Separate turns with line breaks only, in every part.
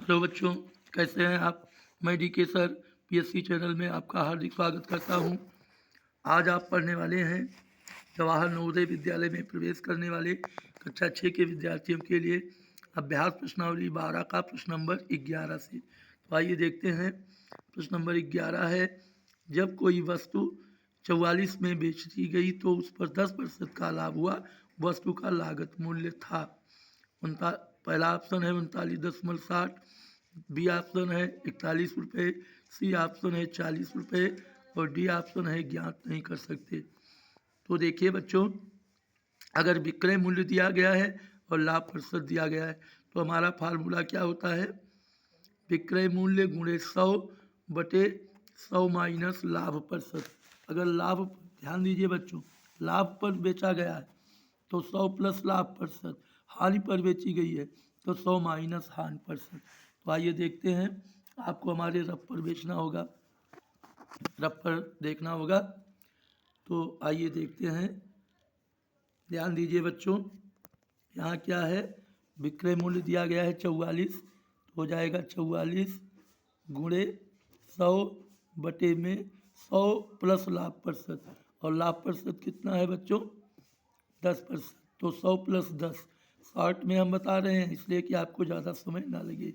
Hello बच्चों, कैसे हैं आप। मैं डीके सर पीएससी चैनल में आपका हार्दिक स्वागत करता हूं। आज आप पढ़ने वाले हैं जवाहर नवोदय विद्यालय में प्रवेश करने वाले कक्षा 6 के विद्यार्थियों के लिए अभ्यास प्रश्नावली 12 का प्रश्न नंबर 11 से। तो आइए देखते हैं। प्रश्न नंबर 11 है, जब कोई वस्तु 44 में बेच दी गई तो उस पर 10% का लाभ हुआ, वस्तु का लागत मूल्य था। पहला ऑप्शन है 39.60, बी ऑप्शन है 41 रुपये, सी ऑप्शन है 40 रुपये और डी ऑप्शन है ज्ञात नहीं कर सकते। तो देखिए बच्चों, अगर विक्रय मूल्य दिया गया है और लाभ प्रतिशत दिया गया है तो हमारा फार्मूला क्या होता है, विक्रय मूल्य गुणे 100 बटे 100 माइनस लाभ प्रतिशत। अगर लाभ, ध्यान दीजिए बच्चों, लाभ पर बेचा गया है तो 100 प्लस लाभ प्रतिशत, हानि पर बेची गई है तो 100 माइनस हानि प्रतिशत। तो आइए देखते हैं, आपको हमारे रफ पर बेचना होगा, रफ पर देखना होगा। तो आइए देखते हैं, ध्यान दीजिए बच्चों, यहाँ क्या है, विक्रय मूल्य दिया गया है 44, तो हो जाएगा 44 गुणे 100 बटे में 100 प्लस लाभ प्रतिशत, और लाभ प्रतिशत कितना है बच्चों 10%। तो 100 प्लस 10, 60 में हम बता रहे हैं इसलिए कि आपको ज़्यादा समय ना लगे।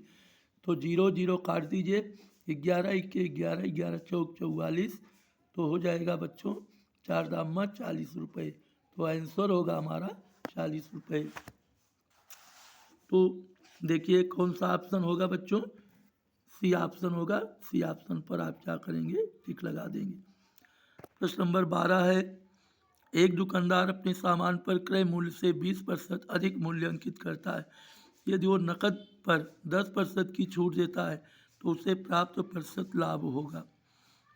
तो 0 0 काट दीजिए, 11 इक्के 11, 11 चौक 44, तो हो जाएगा बच्चों 4 दाम 40 रुपये। तो आंसर होगा हमारा 40 रुपये। तो देखिए कौन सा ऑप्शन होगा बच्चों, सी ऑप्शन होगा। सी ऑप्शन पर आप क्या करेंगे, टिक लगा देंगे। प्रश्न नंबर 12 है, एक दुकानदार अपने सामान पर क्रय मूल्य से 20% अधिक मूल्य अंकित करता है। यदि वो नकद पर 10% की छूट देता है तो उसे प्राप्त प्रतिशत लाभ होगा।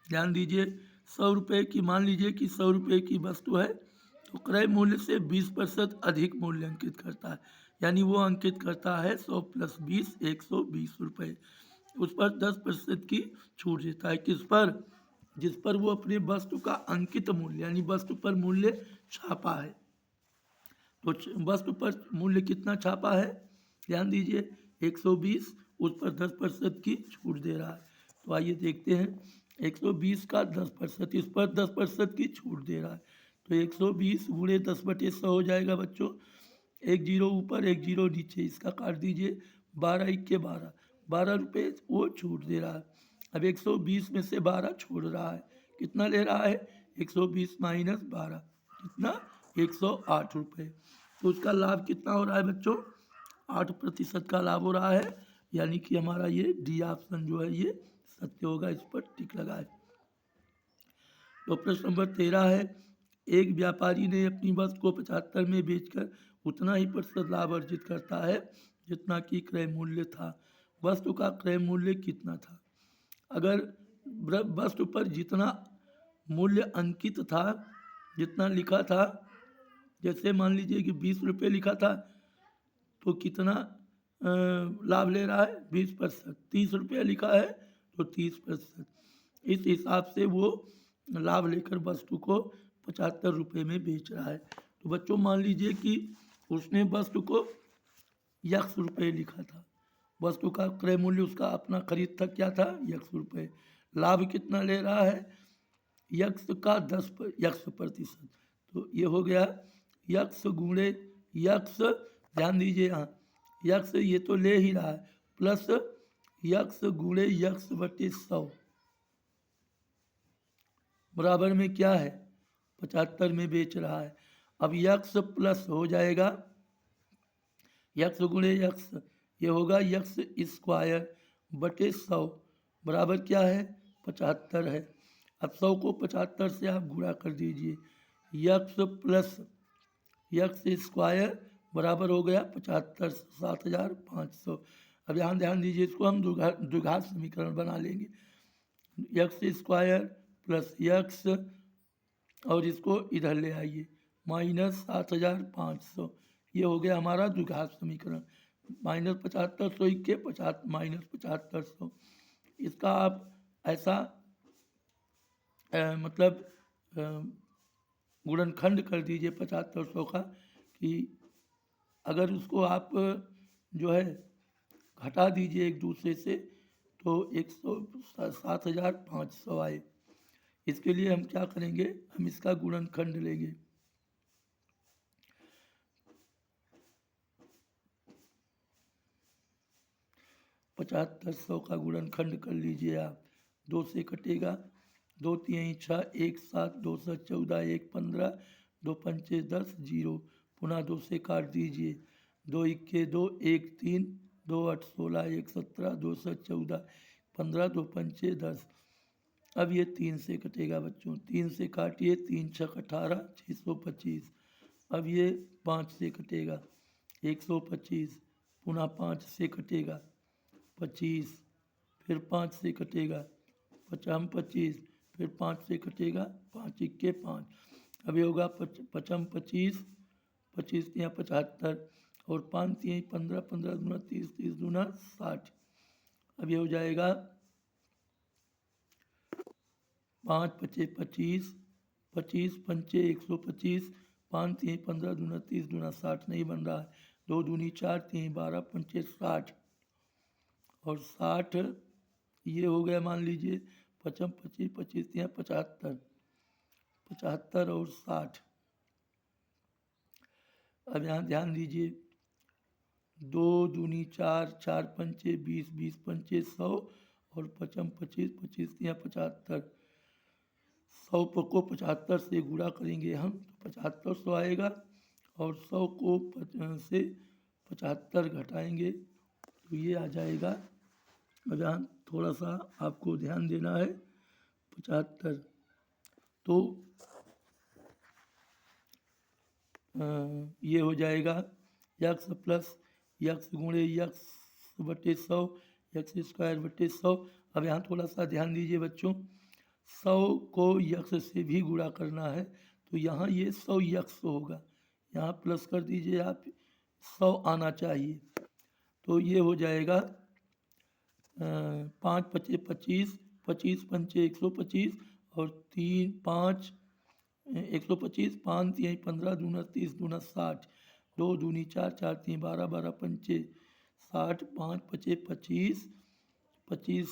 ध्यान दीजिए, 100 रुपये की, मान लीजिए कि 100 रुपये की वस्तु है तो क्रय मूल्य से 20% अधिक मूल्य अंकित करता है, यानी वो अंकित करता है 100 प्लस 20 120 रुपये। उस पर 10% की छूट देता है, किस पर, जिस पर वो अपने वस्तु का अंकित मूल्य, यानी वस्तु पर मूल्य छापा है। तो वस्तु पर मूल्य कितना छापा है, ध्यान दीजिए 120, उस पर 10% की छूट दे रहा है। तो आइए देखते हैं, 120 का 10%, इस पर 10% की छूट दे रहा है, तो 120 गुणे 10 बटे 100 हो जाएगा बच्चों, एक जीरो ऊपर एक जीरो नीचे, इसका काट दीजिए, 12 इक्के 12, 12 रुपये वो छूट दे रहा है। अब 120 में से 12 छोड़ रहा है, कितना ले रहा है, 120 माइनस 12, कितना 108 रुपये। तो उसका लाभ कितना हो रहा है बच्चों, 8% का लाभ हो रहा है, यानी कि हमारा ये डी ऑप्शन जो है ये सत्य होगा, इस पर टिक लगाए। तो प्रश्न नंबर 13 है, एक व्यापारी ने अपनी वस्तु को 75 में बेचकर उतना ही प्रतिशत लाभ अर्जित करता है जितना कि क्रय मूल्य था। वस्तु का क्रय मूल्य कितना था। अगर वस्तु पर जितना मूल्य अंकित था, जितना लिखा था, जैसे मान लीजिए कि 20 रुपये लिखा था तो कितना लाभ ले रहा है 20%, 30 रुपये लिखा है तो 30%, इस हिसाब से वो लाभ लेकर वस्तु को 75 रुपये में बेच रहा है। तो बच्चों मान लीजिए कि उसने वस्तु को X रुपये लिखा था, वस्तु का क्रय मूल्य उसका अपना खरीद था क्या था X रुपये, लाभ कितना ले रहा है X का 10%, तो ये हो गया X गुणे X, ध्यान दीजिए यहाँ X ये तो ले ही रहा है, प्लस X गुणे X बटे 100 बराबर में क्या है 75 में बेच रहा है। अब X प्लस हो जाएगा X गुणे X, ये होगा X स्क्वायर बटे 100 बराबर क्या है 75 है। अब 100 को 75 से आप गुणा कर दीजिए, X प्लस X स्क्वायर बराबर हो गया 75, 7500। अब यहाँ ध्यान दीजिए, इसको हम द्विघात समीकरण बना लेंगे, X स्क्वायर प्लस X, और इसको इधर ले आइए माइनस 7500, ये हो गया हमारा द्विघात समीकरण। माइनस 7500 के 50 माइनस 7500, इसका आप ऐसा मतलब गुणनखंड कर दीजिए 7500 का, कि अगर उसको आप जो है घटा दीजिए एक दूसरे से तो 107,500 आए। इसके लिए हम क्या करेंगे, हम इसका गुणनखंड लेंगे। 7500 का गुणनखंड कर लीजिए आप। 2 से कटेगा, 2 3 6, 1 7, 2 7 14, 1 15, 2 पंचे 10, 0। पुनः 2 से काट दीजिए, 2 इक्के 2, 1 3, 2 8 16, 1 17, 2 7 14, 15, 2 पंचे 10। अब ये 3 से कटेगा बच्चों, 3 से काटिए, 3 6 18, 625। अब ये 5 से कटेगा, 125। पुनः 5 से कटेगा, 25। फिर 5 से कटेगा, 25। फिर 5 से कटेगा, 5 इक्के 5। अब ये होगा 25, 25 या 75 और 5 3 15, 15 दूना 30, 30 दूना 60। अब ये हो जाएगा 5 पचे 25, 25 पंचे 125, 5 3 15 दूना 30 दूना 60 नहीं बन रहा है। 2 दूनी 4, 3 12 पंचे 60 और 60 ये हो गया, मान लीजिए 55 25 25 या 75, 75 और 60। अब यहाँ ध्यान दीजिए, 2 दूनी 4, 4 पंचे 20, 20 पंचे 100 और 55 25 25 या 75। 100 को 75 से गुणा करेंगे हम तो 7500 आएगा और 100 को से 75 घटाएंगे तो ये आ जाएगा। अब यहाँ थोड़ा सा आपको ध्यान देना है, 75 तो ये हो जाएगा यक्स प्लस यक्स गुणे यक्स बटे 100, यक्स स्क्वायर बटे 100। अब यहाँ थोड़ा सा ध्यान दीजिए बच्चों, 100 को यक्स से भी गुणा करना है तो यहाँ ये 100 यक्स होगा, यहाँ प्लस कर दीजिए आप, 100 आना चाहिए। तो ये हो जाएगा 5 पचे 25, 25 पंचे 125 और 3 5 125, 5 3 15 दूना 30 दूना 60, 2 दूनी 4, 4 3 12, 12 पंचे 60, 5 पचे 25, 25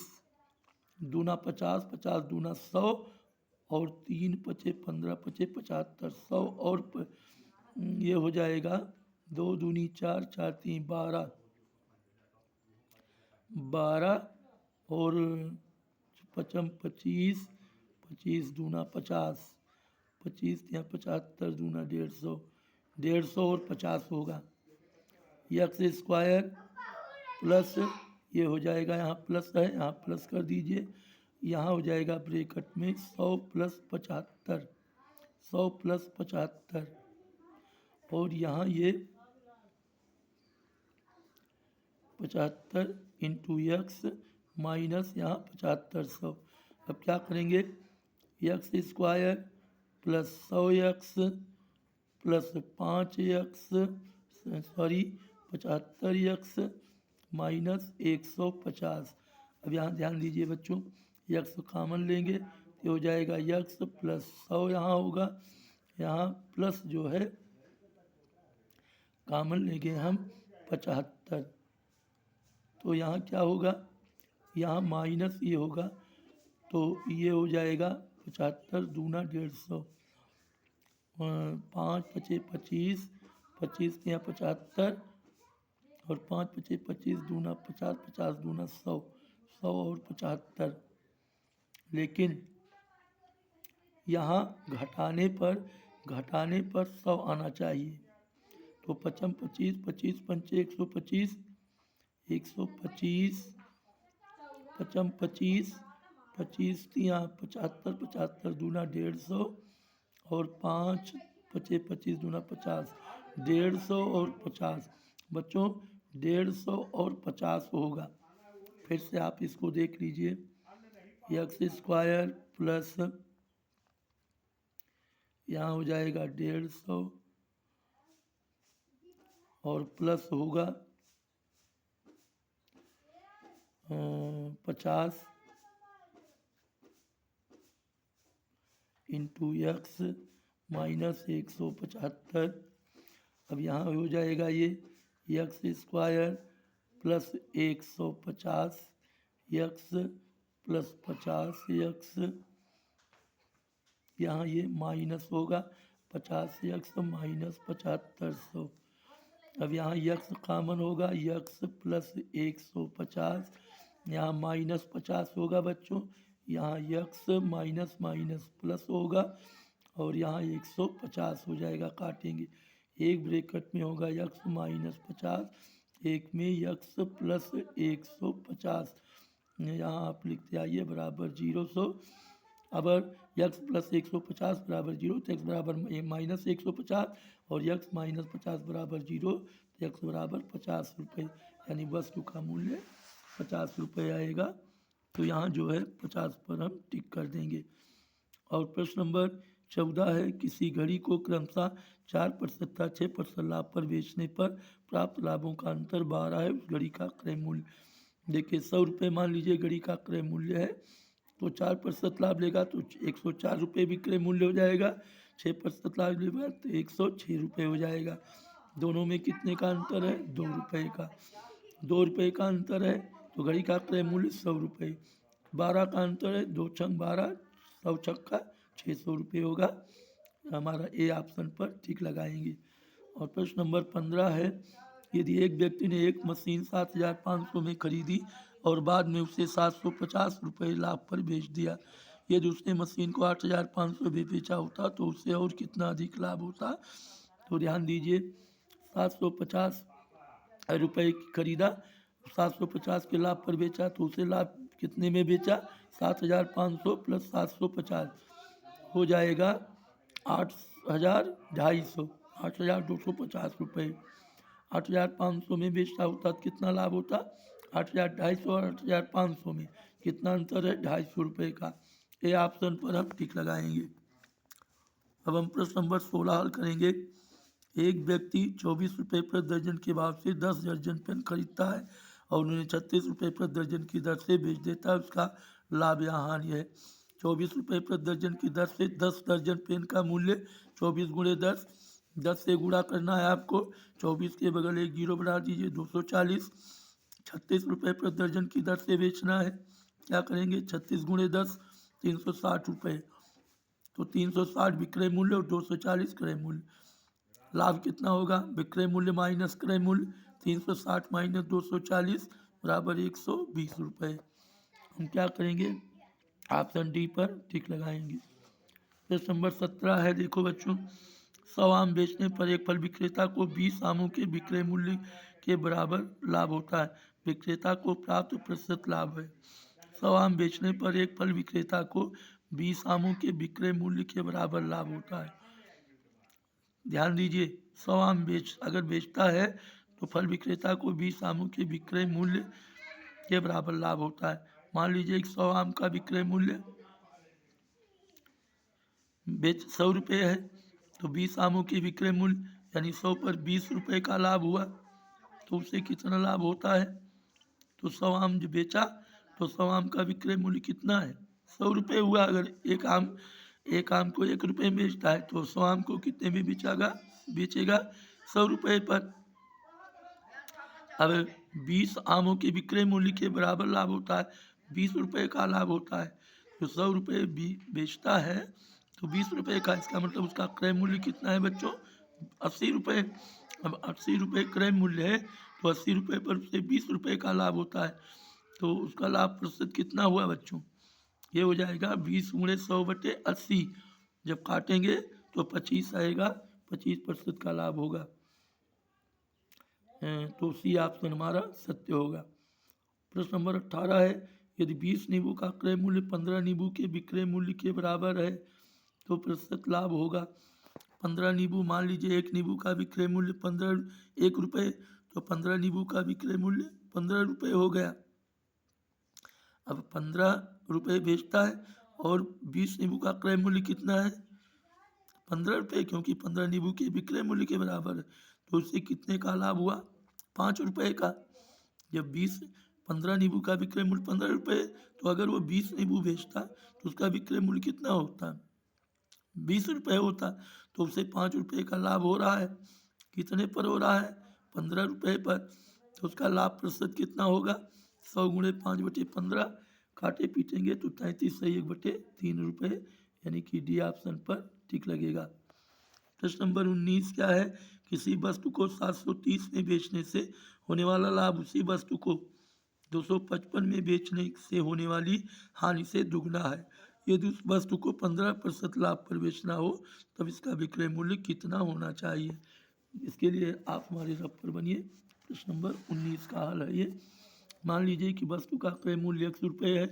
दूना 50, 50 दूना 100 और 3 पचे 15 पचे 75, 100 और ये हो जाएगा 2 दूनी 4, 4 3 12, 12 और 55 25, 25 दूना 50, 25 या 75 दूना 150, 150 और 50 होगा। यक्स स्क्वायर प्लस ये हो जाएगा, यहाँ प्लस है यहाँ प्लस कर दीजिए, यहाँ हो जाएगा ब्रैकेट में 100 प्लस 75, 100 प्लस 75 और यहाँ ये 75 इंटू यक्स माइनस यहाँ 7500। अब क्या करेंगे, x square plus 100 x plus 5 x 75 x minus 150। अब यहाँ ध्यान दीजिए बच्चों, यक्स कॉमन लेंगे तो हो जाएगा यक्स प्लस 100 यहाँ होगा, यहाँ प्लस जो है कॉमन लेंगे हम 75। तो यहाँ क्या होगा, यहाँ माइनस ये होगा तो ये हो जाएगा 75 दूना 150, 5 पचे 25, 25 या 75 और 5 पचे 25 दूना 50, 50 दूना 100, 100 और 75। लेकिन यहाँ घटाने पर 100 आना चाहिए तो 55 25, 25 पंचे 125, 125 55 25, 25 या 75, 75 दूना 150 और 5 पचे 25 दूना 50, 150 और 50 बच्चों, 150 और 50 होगा। फिर से आप इसको देख लीजिए, यक्स स्क्वायर प्लस यहाँ हो जाएगा 150 और प्लस होगा 50 इंटू यक्स माइनस 175। अब यहाँ हो जाएगा ये x square plus 150 x plus 50 x, यहाँ ये माइनस होगा 50 यक्स माइनस 7500। अब यहाँ यक्स कॉमन होगा, यक्स प्लस 150, यहाँ माइनस 50 होगा बच्चों, यहाँ यक्स माइनस माइनस प्लस होगा और यहाँ 150 हो जाएगा, काटेंगे। एक ब्रैकेट में होगा यक्स माइनस 50, एक में यक्स प्लस 150, यहाँ आप लिखते आइए बराबर 0। अगर यक्स प्लस 150 बराबर 0 तो एक्स बराबर माइनस 150 और यक्स माइनस 50 बराबर 0 तो यक्स बराबर 50 रुपये, यानी वस्तु का मूल्य 50 रुपये आएगा। तो यहाँ जो है 50 पर हम टिक कर देंगे। और प्रश्न नंबर 14 है, किसी घड़ी को क्रमशः 4% तथा 6% लाभ पर बेचने पर प्राप्त लाभों का अंतर 12 है, उस घड़ी का क्रय मूल्य। देखिए 100 रुपये मान लीजिए घड़ी का क्रय मूल्य है, तो 4% लाभ लेगा तो 104 रुपये विक्रय मूल्य हो जाएगा, 6% लाभ लेगा तो 106 रुपये हो जाएगा। दोनों में कितने का अंतर है? 2 रुपये का। 2 रुपये का अंतर है तो घड़ी का क्रय मूल्य 100 रुपये। 12 का अंतर है, 2 छंग 12, 100 छक्का 600 रुपये होगा। हमारा ए ऑप्शन पर टिक लगाएंगे। और प्रश्न नंबर 15 है, यदि एक व्यक्ति ने एक मशीन 7500 में खरीदी और बाद में उसे 750 रुपये लाभ पर बेच दिया, यदि उसने मशीन को 8500 में बेचा होता तो उसे और कितना अधिक लाभ होता? तो ध्यान दीजिए, 750 रुपये खरीदा, 750 के लाभ पर बेचा तो उसे लाभ कितने में बेचा? 7500 प्लस 750 हो जाएगा 8250, 8250 रुपये। 8500 में बेचता होता तो कितना लाभ होता? 8250 और 8500 में कितना अंतर है? 250 रुपये का। ये ऑप्शन पर हम टिक लगाएंगे। अब हम प्रश्न नंबर 16 हल करेंगे। एक व्यक्ति 24 रुपये प्रति दर्जन के भाव से 10 दर्जन पेन खरीदता है और उन्हें 36 रुपये प्रति दर्जन की दर से बेच देता है, उसका लाभ या हानि है। 24 रुपये प्रति दर्जन की दर से 10 दर्जन पेन का मूल्य 24 गुणे 10, 10 से गुणा करना है आपको, 24 के बगल एक जीरो बढ़ा दीजिए, 240। 36 रुपये प्रति दर्जन की दर से बेचना है, क्या करेंगे? 36 गुणे 10 360 रुपये, तो 360 विक्रय मूल्य और 240 क्रय मूल्य। लाभ कितना होगा? विक्रय मूल्य माइनस क्रय मूल्य, 360 माइनस 240 बराबर 120 रुपये। हम क्या करेंगे? ऑप्शन डी पर टिक लगाएंगे। प्रश्न नंबर 17 है, देखो बच्चों, 100 आम बेचने पर एक फल विक्रेता को 20 आमों के विक्रय मूल्य के बराबर लाभ होता है, विक्रेता को प्राप्त प्रतिशत लाभ है। 100 आम बेचने पर एक फल विक्रेता को 20 आमों के विक्रय मूल्य के बराबर लाभ होता है। ध्यान दीजिए, 100 आम अगर बेचता है तो फल विक्रेता को 20 आमों के विक्रय मूल्य के बराबर लाभ होता है। मान लीजिए 100 आम का विक्रय मूल्य 100 रुपये है, तो 20 आमों के विक्रय मूल्य यानी 100 पर 20 रुपये का लाभ हुआ, तो उससे कितना लाभ होता है? तो 100 आम जो बेचा तो 100 आम का विक्रय मूल्य कितना है? 100 रुपये हुआ। अगर एक आम को 1 रुपये में बेचता है तो 100 आम को कितने में बेचेगा? 100 रुपये पर। अब 20 आमों के विक्रय मूल्य के बराबर लाभ होता है, 20 रुपये का लाभ होता है। तो 100 रुपये बेचता है तो 20 रुपये का, इसका मतलब उसका क्रय मूल्य कितना है बच्चों? 80 रुपये। अब 80 रुपये क्रय मूल्य है तो 80 रुपये पर उसे 20 रुपये का लाभ होता है, तो उसका लाभ प्रतिशत कितना हुआ बच्चों? ये हो जाएगा 20 गुणे 100/80। जब काटेंगे तो 25 आएगा, 25% का लाभ होगा। तो सी ऑप्शन हमारा सत्य होगा। प्रश्न नंबर 18 है, यदि 20 नींबू का क्रय मूल्य 15 नींबू के विक्रय मूल्य के बराबर है तो प्रतिशत लाभ होगा। 15 नींबू, मान लीजिए एक नींबू का विक्रय मूल्य 1 रुपये, तो 15 नींबू का विक्रय मूल्य 15 रुपये हो गया। अब 15 रुपये बेचता है और 20 नींबू का क्रय मूल्य कितना है? 15 रुपये, क्योंकि 15 नींबू के विक्रय मूल्य के बराबर है, तो उससे कितने का लाभ हुआ? 5 रुपये का। जब 15 नींबू का विक्रय मूल्य 15 रुपये, तो अगर वो 20 नींबू बेचता तो उसका विक्रय मूल्य कितना होता? 20 रुपये होता, तो उसे 5 रुपये का लाभ हो रहा है। कितने पर हो रहा है? 15 रुपये पर। तो उसका लाभ प्रतिशत कितना होगा? 100 गुणे 5/15, काटे पीटेंगे तो 33 सही 1/3 रुपये, यानी कि डी ऑप्शन पर टिक लगेगा। प्रश्न नंबर 19 क्या है? किसी वस्तु को 730 में बेचने से होने वाला लाभ उसी वस्तु को 255 में बेचने से होने वाली हानि से दुगना है। यदि उस वस्तु को 15% लाभ पर बेचना हो तब इसका विक्रय मूल्य कितना होना चाहिए? इसके लिए आप हमारे रफ पर बनिए। प्रश्न नंबर 19 का हल है ये। मान लीजिए कि वस्तु का क्रय मूल्य 100 रुपये है,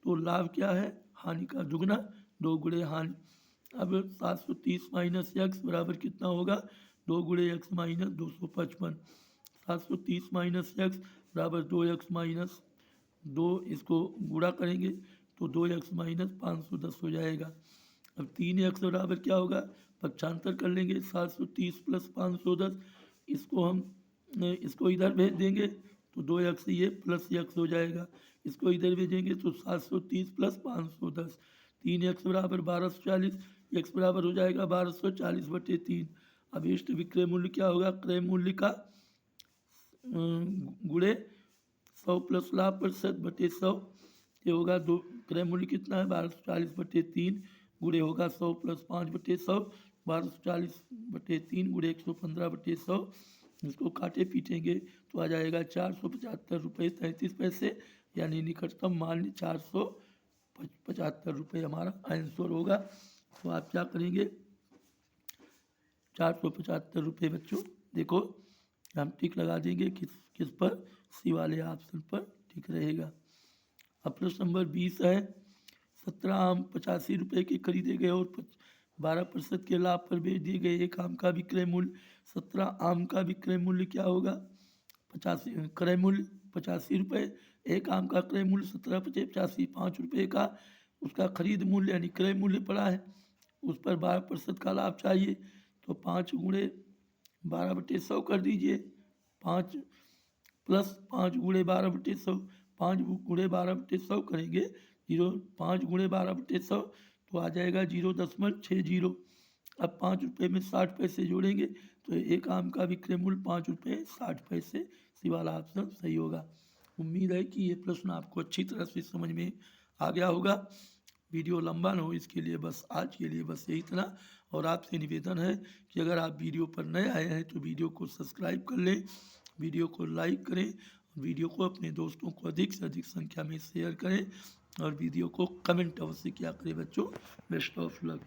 तो लाभ क्या है? हानि का दुगना, 2 गुणे हानि। अब 730 माइनस एक्स बराबर कितना होगा? 2 गुणे एक्स माइनस 255। 730 माइनस एक्स बराबर 2x माइनस 2, इसको गुणा करेंगे तो 2x माइनस 510 हो जाएगा। अब 3x बराबर क्या होगा? पक्षांतर कर लेंगे, 730 प्लस 510, इसको इधर भेज देंगे तो 2x ये प्लस x हो जाएगा, इसको इधर भेजेंगे तो 730 प्लस 510, 3x बराबर 1240, x बराबर हो जाएगा 1240/3। अब इष्ट विक्रय मूल्य क्या होगा? क्रय मूल्य का गुणे 100 प्लस लाभ प्रतिशत बटे 100, ये होगा दो। क्रय मूल्य कितना है? 1240/3, गुणे होगा 100 प्लस 5/100, 1240/3 गुणे 115/100, इसको काटे पीटेंगे तो आ जाएगा 475 रुपये 33 पैसे, यानी निकटतम मान्य 475 रुपये हमारा आंसर होगा। तो आप क्या करेंगे? 475 रुपये बच्चों, देखो हम टिक लगा देंगे किस पर? सी वाले ऑप्शन पर टिक रहेगा। अब प्रश्न नंबर 20 है। 17 आम 85 रुपये के खरीदे गए और 12% के लाभ पर बेच दिए गए। एक आम का विक्रय मूल्य 17 आम का विक्रय मूल्य क्या होगा? 85, क्रय मूल्य 85 रुपये। एक आम का क्रय मूल्य 17/85, 5 रुपये का उसका खरीद मूल्य यानी क्रय मूल्य पड़ा है, उस पर 12% का लाभ चाहिए, तो 5 गुणे 12/100 कर दीजिए। 5 प्लस 5 गुणे 12/100, 5 गुणे 12/100 करेंगे 5 गुणे 12/100 तो आ जाएगा 0.60। अब 5 रुपये में 60 पैसे जोड़ेंगे तो एक आम का विक्रय मूल्य 5 रुपये 60 पैसे, सी वाला ऑप्शन सही होगा। उम्मीद है कि ये प्रश्न आपको अच्छी तरह से समझ में आ गया होगा। वीडियो लंबा न हो इसके लिए बस आज के लिए बस यही इतना, और आपसे निवेदन है कि अगर आप वीडियो पर नए आए हैं तो वीडियो को सब्सक्राइब कर लें, वीडियो को लाइक करें, वीडियो को अपने दोस्तों को अधिक से अधिक संख्या में शेयर करें, और वीडियो को कमेंट अवश्य किया करें बच्चों। Best of luck.